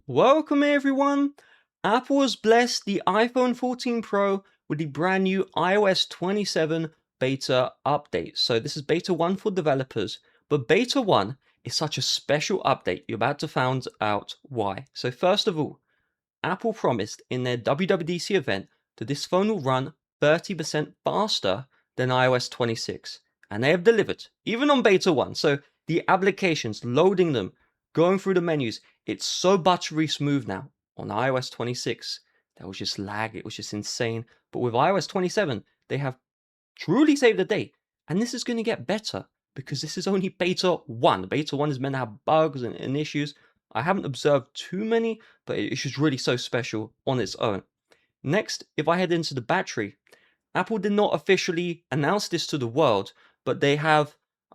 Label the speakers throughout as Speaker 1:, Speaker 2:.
Speaker 1: Welcome everyone! Apple has blessed the iPhone 14 Pro with the brand new iOS 27 beta update. So this is beta 1 for developers, but beta 1 is such a special update. You're about to find out why. So first of all, Apple promised in their WWDC event that this phone will run 30% faster than iOS 26. And they have delivered, even on beta 1. So the applications, loading them, going through the menus, it's so buttery smooth now. On iOS 26, there was just lag, it was just insane. But with iOS 27, they have truly saved the day. And this is going to get better because this is only beta 1. Beta 1 is meant to have bugs and issues. I haven't observed too many, but it's just really so special on its own. Next, if I head into the battery, Apple did not officially announce this to the world, but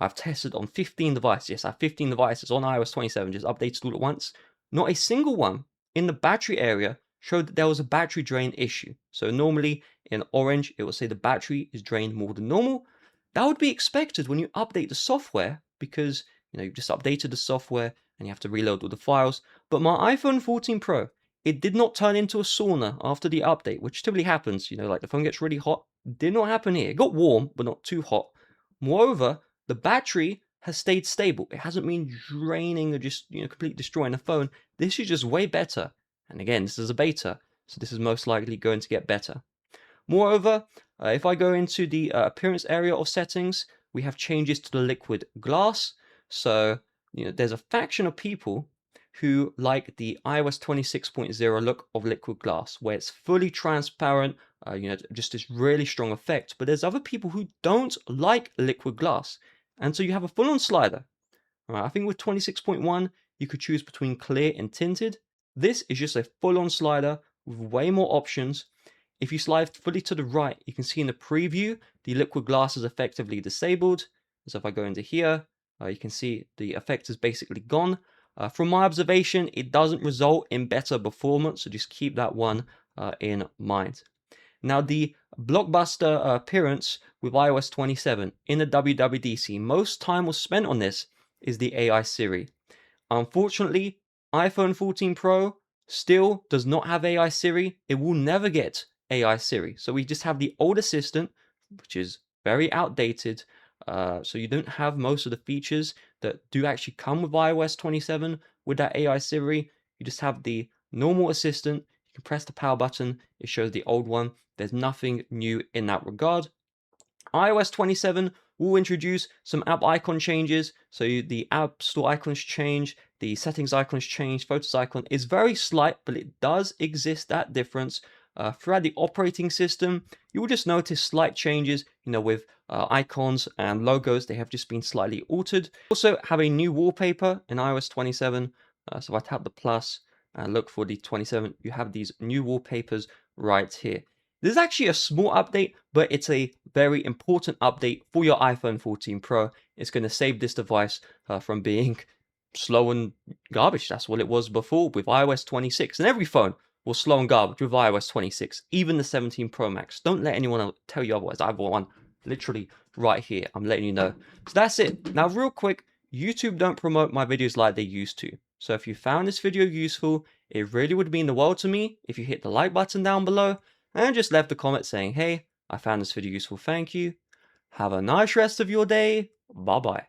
Speaker 1: I've tested on 15 devices. Yes, I have 15 devices on iOS 27, just updated all at once. Not a single one in the battery area showed that there was a battery drain issue. So normally in orange, it will say the battery is drained more than normal. That would be expected when you update the software because you've just updated the software and you have to reload all the files. But my iPhone 14 Pro, it did not turn into a sauna after the update, which typically happens. Like the phone gets really hot. Did not happen here. It got warm, but not too hot. Moreover, the battery has stayed stable. It hasn't been draining or just completely destroying the phone. This is just way better. And again, this is a beta, so this is most likely going to get better. Moreover, if I go into the appearance area of settings, we have changes to the liquid glass. So there's a faction of people who like the iOS 26.0 look of liquid glass, where it's fully transparent, just this really strong effect. But there's other people who don't like liquid glass, and so you have a full-on slider. All right, I think with 26.1, you could choose between clear and tinted. This is just a full-on slider with way more options. If you slide fully to the right, you can see in the preview, the liquid glass is effectively disabled. So if I go into here, you can see the effect is basically gone. From my observation, it doesn't result in better performance, so just keep that one in mind. Now, the blockbuster appearance with iOS 27 in the WWDC, most time was spent on this, is the AI Siri. Unfortunately, iPhone 14 Pro still does not have AI Siri. It will never get AI Siri. So we just have the old assistant, which is very outdated. So you don't have most of the features that do actually come with iOS 27 with that AI Siri. You just have the normal assistant. You can press the power button. It shows the old one. There's nothing new in that regard. iOS 27 will introduce some app icon changes. So the App Store icons change, the settings icons change, photos icon is very slight, but it does exist, that difference. Throughout the operating system, you will just notice slight changes, with icons and logos. They have just been slightly altered. Also have a new wallpaper in iOS 27. So if I tap the plus and look for the 27, you have these new wallpapers right here. This is actually a small update, but it's a very important update for your iPhone 14 Pro. It's going to save this device from being slow and garbage. That's what it was before with iOS 26. And every phone was slow and garbage with iOS 26, even the 17 Pro Max. Don't let anyone tell you otherwise. I have one literally right here. I'm letting you know. So that's it. Now, real quick, YouTube don't promote my videos like they used to. So if you found this video useful, it really would mean the world to me if you hit the like button down below and just left a comment saying, hey, I found this video useful, thank you. Have a nice rest of your day. Bye bye.